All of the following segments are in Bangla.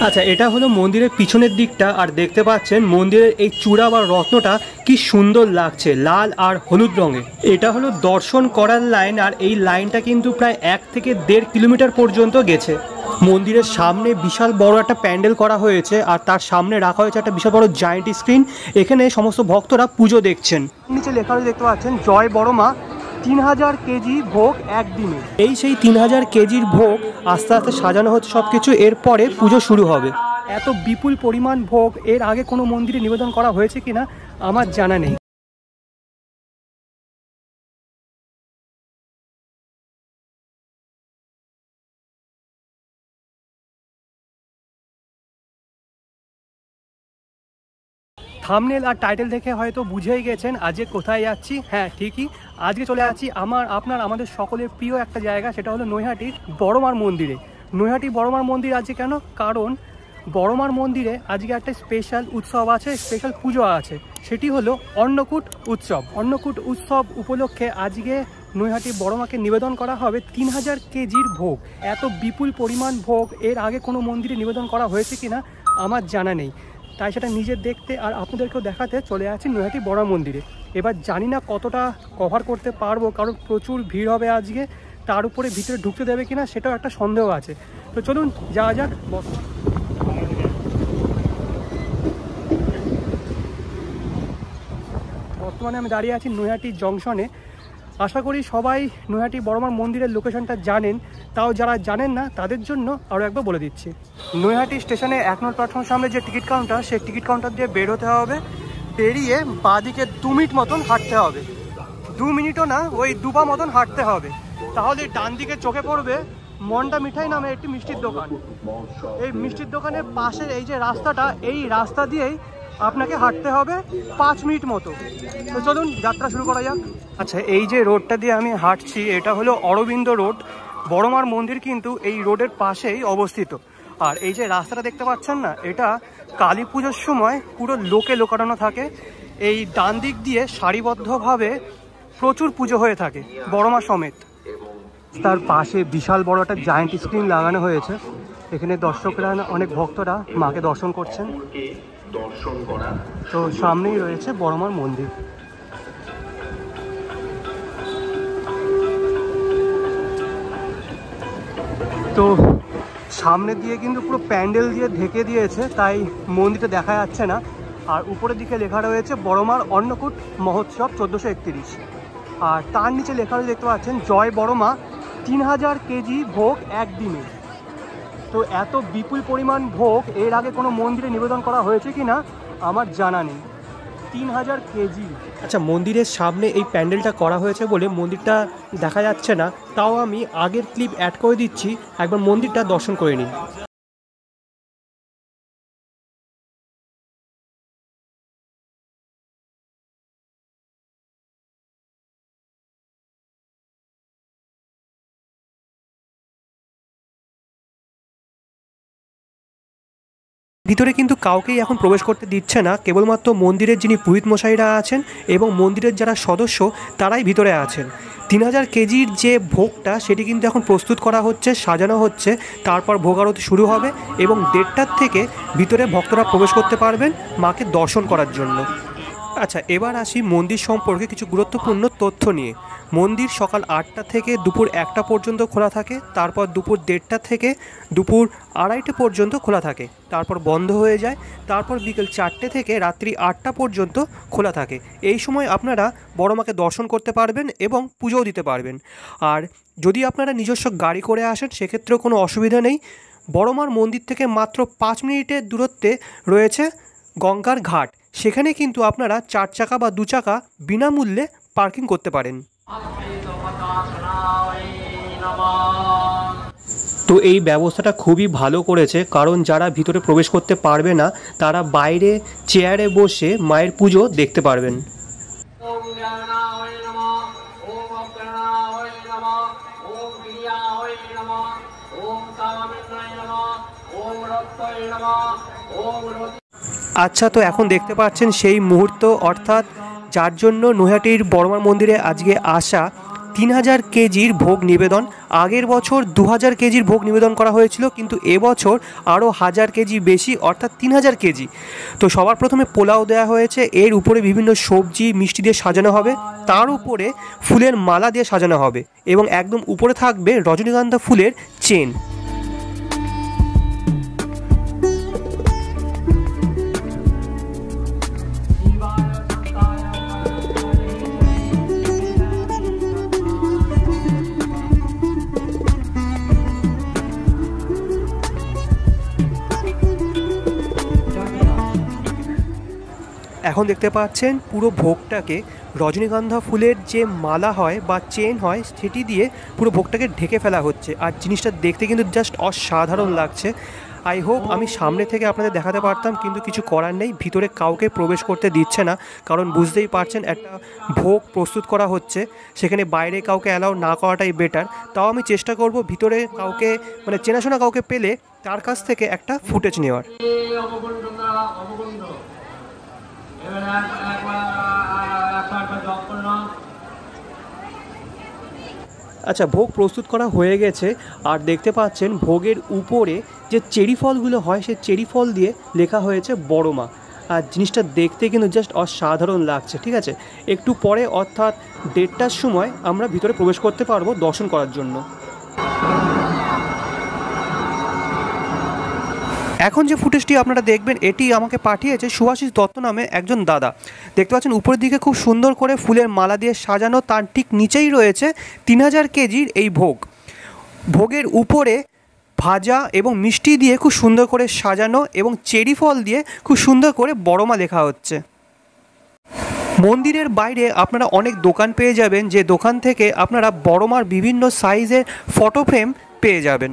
আচ্ছা, এটা হলো মন্দিরের পিছনের দিকটা। আর দেখতে পাচ্ছেন মন্দিরের এই চূড়া বা রত্নটা কি সুন্দর লাগছে, লাল আর হলুদ রঙের। এটা হলো দর্শন করার লাইন, আর এই লাইনটা কিন্তু প্রায় 1 থেকে 1.5 কিলোমিটার পর্যন্ত গেছে। মন্দিরের সামনে বিশাল বড় একটা প্যান্ডেল করা হয়েছে, আর তার সামনে রাখা হয়েছে একটা বিশাল বড় জায়েন্ট স্ক্রিন। এখানে সমস্ত ভক্তরা পুজো দেখছেন। নিচে লেখা রয়েছে, দেখতে পাচ্ছেন, জয় বড়মা 3000 কেজি ভোগ একদিনে। এই সেই 3000 কেজির ভোগ আস্তে আস্তে সাজানো হচ্ছে সব কিছু, এরপরে পুজো শুরু হবে। এত বিপুল পরিমাণ ভোগ এর আগে কোনো মন্দিরে নিবেদন করা হয়েছে কিনা আমার জানা নেই। থাম্বনেল আর টাইটেল দেখে হয়তো বুঝেই গেছেন আজকে কোথায় যাচ্ছি। হ্যাঁ, ঠিকই, আজকে চলে যাচ্ছি আমাদের সকলের প্রিয় একটা জায়গা, সেটা হলো নৈহাটির বড়মার মন্দিরে। নৈহাটি বড়মার মন্দির আজকে কেন? কারণ বড়মার মন্দিরে আজকে একটা স্পেশাল উৎসব আছে, স্পেশাল পুজো আছে, সেটি হলো অন্নকূট উৎসব। অন্নকূট উৎসব উপলক্ষে আজকে নৈহাটি বড়মাকে নিবেদন করা হবে 3000 কেজির ভোগ। এত বিপুল পরিমাণ ভোগ এর আগে কোনো মন্দিরে নিবেদন করা হয়েছে কিনা আমার জানা নেই, তাই সেটা নিজে দেখতে আর আপনাদেরকেও দেখাতে চলে যাচ্ছি নৈহাটি বড়মা মন্দিরে। এবার জানি না কতটা কভার করতে পারবো, কারণ প্রচুর ভিড় হবে আজকে, তার উপরে ভিতরে ঢুকতে দেবে কিনা সেটাও একটা সন্দেহ আছে। তো চলুন যাওয়া যাক। বর্তমানে আমি দাঁড়িয়ে আছি নৈহাটি জংশনে। আশা করি সবাই নৈহাটি বড়মার মন্দিরের লোকেশনটা জানেন, তাও যারা জানেন না তাদের জন্য আরও একবার বলে দিচ্ছি। নৈহাটি স্টেশনে 1 নম্বর প্ল্যাটফর্মের সামনে যে টিকিট কাউন্টার, সেই টিকিট কাউন্টার দিয়ে বের হতে হবে। পেরিয়ে বাঁদিকে 2 মিনিট মতন হাঁটতে হবে। 2 মিনিটও না, ওই 2 পা মতন হাঁটতে হবে। তাহলে ডান দিকে চোখে পড়বে মন্ডা মিঠাই নামে একটি মিষ্টির দোকান। এই মিষ্টির দোকানের পাশের এই যে রাস্তাটা, এই রাস্তা দিয়েই আপনাকে হাঁটতে হবে 5 মিনিট মতো। তো চলুন যাত্রা শুরু করা যাক। আচ্ছা, এই যে রোডটা দিয়ে আমি হাঁটছি এটা হলো অরবিন্দ রোড। বড়মার মন্দির কিন্তু এই রোডের পাশেই অবস্থিত। আর এই যে রাস্তাটা দেখতে পাচ্ছেন না, এটা কালী পুজোর সময় পুরো লোকে লোকানো থাকে। এই ডান দিক দিয়ে সারিবদ্ধভাবে প্রচুর পুজো হয়ে থাকে বড়মা সমেত। তার পাশে বিশাল বড় একটা জায়েন্ট স্ক্রিন লাগানো হয়েছে। এখানে দর্শকরা, অনেক ভক্তরা মাকে দর্শন করছেন। তো সামনেই রয়েছে বড়মার মন্দির। তো সামনে দিয়ে কিন্তু পুরো প্যান্ডেল দিয়ে ঢেকে দিয়েছে, তাই মন্দিরটা দেখা যাচ্ছে না। আর উপরের দিকে লেখা রয়েছে বড়মার অন্নকূট মহোৎসব 1431। আর তার নিচে লেখা রয়েছে, দেখতে পাচ্ছেন, জয় বড়মা 3000 কেজি ভোগ একদিনে। তো এত বিপুল পরিমাণ ভোগ এর আগে কোনো মন্দিরে নিবেদন করা হয়েছে কিনা আমার জানা নেই। 3000 কেজি। আচ্ছা, মন্দিরের সামনে এই প্যান্ডেলটা করা হয়েছে বলে মন্দিরটা দেখা যাচ্ছে না, তাও আমি আগের ক্লিপ অ্যাড করে দিচ্ছি, একবার মন্দিরটা দর্শন করে নিন। ভিতরে কিন্তু কাউকেই এখন প্রবেশ করতে দিচ্ছে না, কেবলমাত্র মন্দিরের যিনি পুরোহিত মশাইরা আছেন এবং মন্দিরের যারা সদস্য তারাই ভিতরে আছেন। 3000 কেজির যে ভোগটা সেটি কিন্তু এখন প্রস্তুত করা হচ্ছে, সাজানো হচ্ছে, তারপর ভোগ আরতি শুরু হবে এবং 1:30টার থেকে ভিতরে ভক্তরা প্রবেশ করতে পারবেন মাকে দর্শন করার জন্য। আচ্ছা, এবার আসি মন্দির সম্পর্কে কিছু গুরুত্বপূর্ণ তথ্য নিয়ে। মন্দির সকাল 8টা থেকে দুপুর 1টা পর্যন্ত খোলা থাকে, তারপর দুপুর 1:30 থেকে দুপুর 2:30 পর্যন্ত খোলা থাকে, তারপর বন্ধ হয়ে যায়, তারপর বিকেল 4টে থেকে রাত্রি 8টা পর্যন্ত খোলা থাকে। এই সময় আপনারা বড়মাকে দর্শন করতে পারবেন এবং পুজোও দিতে পারবেন। আর যদি আপনারা নিজস্ব গাড়ি করে আসেন সেক্ষেত্রেও কোনো অসুবিধা নেই। বড়মার মন্দির থেকে মাত্র 5 মিনিটের দূরত্বে রয়েছে গঙ্গার ঘাট, সেখানে কিন্তু আপনারা 4 চাকা বা 2 চাকা বিনামূল্যে পার্কিং করতে পারেন। তো এই ব্যবস্থাটা খুবই ভালো করেছে, কারণ যারা ভিতরে প্রবেশ করতে পারবে না তারা বাইরে চেয়ারে বসে মায়ের পুজো দেখতে পারবেন। আচ্ছা, তো এখন দেখতে পাচ্ছেন সেই মুহূর্ত, অর্থাৎ যার জন্য নৈহাটির বড়মার মন্দিরে আজকে আসা 3000 কেজির ভোগ নিবেদন। আগের বছর 2000 কেজির ভোগ নিবেদন করা হয়েছিল, কিন্তু এবছর আরও 1000 কেজি বেশি, অর্থাৎ 3000 কেজি। তো সবার প্রথমে পোলাও দেওয়া হয়েছে, এর উপরে বিভিন্ন সবজি মিষ্টি দিয়ে সাজানো হবে, তার উপরে ফুলের মালা দিয়ে সাজানো হবে এবং একদম উপরে থাকবে রজনীগন্ধা ফুলের চেন। এখন দেখতে পাচ্ছেন পুরো ভোগটাকে রজনীগন্ধা ফুলের যে মালা হয় বা চেন হয় সেটি দিয়ে পুরো ভোগটাকে ঢেকে ফেলা হচ্ছে, আর জিনিসটা দেখতে কিন্তু জাস্ট অসাধারণ লাগছে। আই হোপ আমি সামনে থেকে আপনাদের দেখাতে পারতাম, কিন্তু কিছু করার নেই, ভিতরে কাউকে প্রবেশ করতে দিচ্ছে না, কারণ বুঝতেই পারছেন একটা ভোগ প্রস্তুত করা হচ্ছে, সেখানে বাইরে কাউকে অ্যালাউ না করাটাই বেটার। তাও আমি চেষ্টা করব ভিতরে কাউকে মানে চেনাশোনা কাউকে পেলে তার কাছ থেকে একটা ফুটেজ নেওয়ার। আচ্ছা, ভোগ প্রস্তুত করা হয়ে গেছে, আর দেখতে পাচ্ছেন ভোগের উপরে যে চেরি ফলগুলো হয় সেই চেরি ফল দিয়ে লেখা হয়েছে বড়মা, আর জিনিসটা দেখতে কিন্তু জাস্ট অসাধারণ লাগছে। ঠিক আছে, একটু পরে অর্থাৎ 1:30টার সময় আমরা ভিতরে প্রবেশ করতে পারবো দর্শন করার জন্য। এখন যে ফুটেজটি আপনারা দেখবেন এটি আমাকে পাঠিয়েছে শুভাশিস দত্ত নামে একজন দাদা। দেখতে পাচ্ছেন উপরের দিকে খুব সুন্দর করে ফুলের মালা দিয়ে সাজানো, তার ঠিক নিচেই রয়েছে 3000 কেজির এই ভোগ। ভোগের উপরে ভাজা এবং মিষ্টি দিয়ে খুব সুন্দর করে সাজানো এবং চেরি ফল দিয়ে খুব সুন্দর করে বড়মা লেখা হচ্ছে। মন্দিরের বাইরে আপনারা অনেক দোকান পেয়ে যাবেন, যে দোকান থেকে আপনারা বড়মার বিভিন্ন সাইজের ফটো ফ্রেম পেয়ে যাবেন।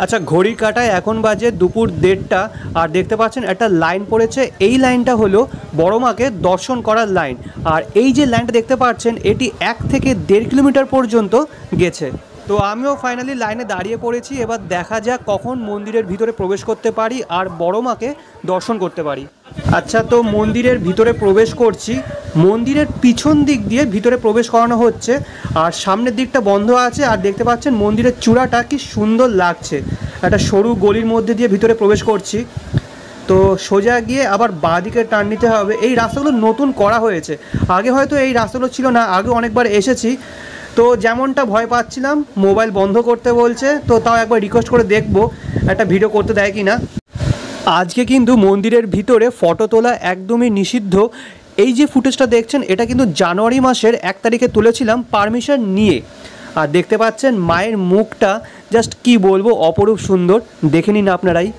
আচ্ছা, ঘড়ির কাঁটায় এখন বাজে দুপুর 1:30টা, আর দেখতে পাচ্ছেন একটা লাইন পড়েছে, এই লাইনটা হলো বড়মাকে দর্শন করার লাইন, আর এই যে লাইনটা দেখতে পাচ্ছেন এটি 1 থেকে 1.5 কিলোমিটার পর্যন্ত গেছে। তো আমিও ফাইনালি লাইনে দাঁড়িয়ে পড়েছি, এবার দেখা যাক কখন মন্দিরের ভিতরে প্রবেশ করতে পারি আর বড়মাকে দর্শন করতে পারি। আচ্ছা, তো মন্দিরের ভিতরে প্রবেশ করছি। মন্দিরের পিছন দিক দিয়ে ভিতরে প্রবেশ করানো হচ্ছে, আর সামনের দিকটা বন্ধ আছে, আর দেখতে পাচ্ছেন মন্দিরের চূড়াটা কি সুন্দর লাগছে। একটা সরু গলির মধ্যে দিয়ে ভিতরে প্রবেশ করছি, তো সোজা গিয়ে আবার বাঁ দিকে টার্ন নিতে হবে। এই রাস্তাগুলো নতুন করা হয়েছে, আগে হয়তো এই রাস্তাগুলো ছিল না, আগে অনেকবার এসেছি, তো যেমনটা ভয় পাচ্ছিলাম মোবাইল বন্ধ করতে বলছে, তো তাও একবার রিকোয়েস্ট করে দেখবো একটা ভিডিও করতে দেয় কি না। আজকে কিন্তু মন্দিরের ভিতরে ফটো তোলা একদমই নিষিদ্ধ। এই যে ফুটেজটা দেখছেন এটা কিন্তু জানুয়ারি মাসের 1 তারিখে তুলেছিলাম পারমিশন নিয়ে, আর দেখতে পাচ্ছেন মায়ের মুখটা জাস্ট কি বলবো অপরূপ সুন্দর, দেখে নিন আপনারাই।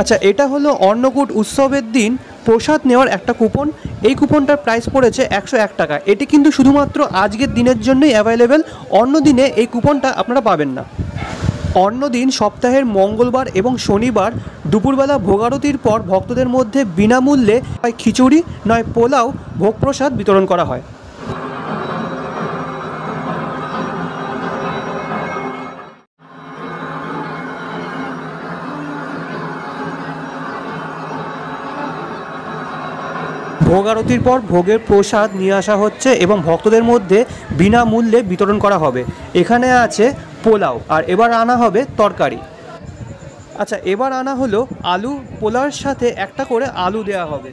আচ্ছা, এটা হলো অন্নকূট উৎসবের দিন প্রসাদ নেওয়ার একটা কুপন। এই কুপনটার প্রাইস পড়েছে 101 টাকা। এটি কিন্তু শুধুমাত্র আজকের দিনের জন্যই অ্যাভেলেবেল, অন্য দিনে এই কুপনটা আপনারা পাবেন না। অন্য দিন সপ্তাহের মঙ্গলবার এবং শনিবার দুপুরবেলা ভোগারতির পর ভক্তদের মধ্যে বিনামূল্যে হয় খিচুড়ি নয় পোলাও ভোগ প্রসাদ বিতরণ করা হয়। ভোগ আরতির পর ভোগের প্রসাদ নিয়ে আসা হচ্ছে এবং ভক্তদের মধ্যে বিনামূল্যে বিতরণ করা হবে। এখানে আছে পোলাও, আর এবার আনা হবে তরকারি। আচ্ছা, এবার আনা হলো আলু, পোলাওর সাথে একটা করে আলু দেওয়া হবে।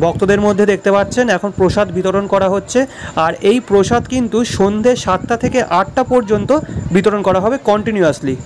ভক্তদের মধ্যে দেখতে পাচ্ছেন এখন প্রসাদ বিতরণ করা হচ্ছে, আর এই প্রসাদ কিন্তু সন্ধ্যে 7টা থেকে 8টা পর্যন্ত বিতরণ করা হবে কন্টিনিউয়াসলি।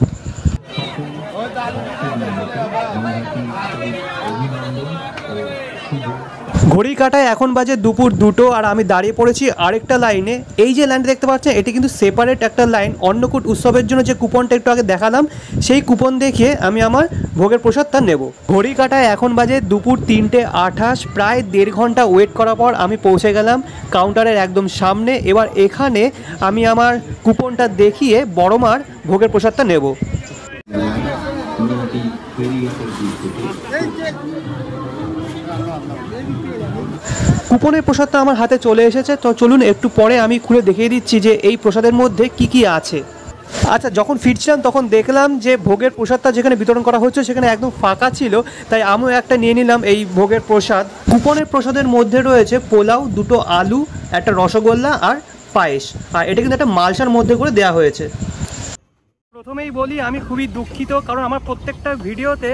ঘড়ি কাটায় এখন বাজে দুপুর 2টো আর আমি দাঁড়িয়ে পড়েছি আরেকটা লাইনে। এই যে লাইনটা দেখতে পাচ্ছেন এটি কিন্তু সেপারেট একটা লাইন। অন্নকূট উৎসবের জন্য যে কুপনটা একটু আগে দেখালাম সেই কুপন দেখিয়ে আমি আমার ভোগের প্রসাদটা নেব। ঘড়ি কাটায় এখন বাজে দুপুর 3:28, প্রায় 1.5 ঘন্টা ওয়েট করার পর আমি পৌঁছে গেলাম কাউন্টারের একদম সামনে। এবার এখানে আমি আমার কুপনটা দেখিয়ে বড়মার ভোগের প্রসাদটা নেব। কুপনের প্রসাদটা আমার হাতে চলে এসেছে, তো চলুন একটু পরে আমি খুলে দেখিয়ে দিচ্ছি যে এই প্রসাদের মধ্যে কি কি আছে। আচ্ছা, যখন ফিরছিলাম তখন দেখলাম যে ভোগের প্রসাদটা যেখানে বিতরণ করা হচ্ছে সেখানে একদম ফাঁকা ছিল, তাই আমিও একটা নিয়ে নিলাম এই ভোগের প্রসাদ। কুপনের প্রসাদের মধ্যে রয়েছে পোলাও, 2টো আলু, একটা রসগোল্লা আর পায়েস, আর এটা কিন্তু একটা মালসার মধ্যে করে দেওয়া হয়েছে। প্রথমেই বলি আমি খুবই দুঃখিত, কারণ আমার প্রত্যেকটা ভিডিওতে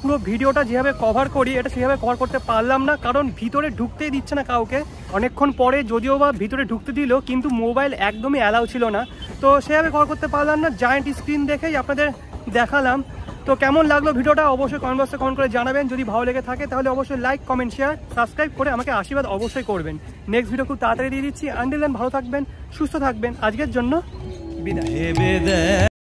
পুরো ভিডিওটা যেভাবে কভার করি এটা সেভাবে কভার করতে পারলাম না, কারণ ভিতরে ঢুকতেই দিচ্ছে না কাউকে। অনেকক্ষণ পরে যদিও বা ভিতরে ঢুকতে দিল, কিন্তু মোবাইল একদমই অ্যালাউ ছিল না, তো সেভাবে কভার করতে পারলাম না। জায়েন্ট স্ক্রিন দেখেই আপনাদের দেখালাম। তো কেমন লাগলো ভিডিওটা অবশ্যই কমেন্ট বক্সে কমেন্ট করে জানাবেন। যদি ভালো লেগে থাকে তাহলে অবশ্যই লাইক, কমেন্ট, শেয়ার, সাবস্ক্রাইব করে আমাকে আশীর্বাদ অবশ্যই করবেন। নেক্সট ভিডিও খুব তাড়াতাড়ি দিয়ে দিচ্ছি। আনটিল দেন ভালো থাকবেন, সুস্থ থাকবেন। আজকের জন্য বিদায়।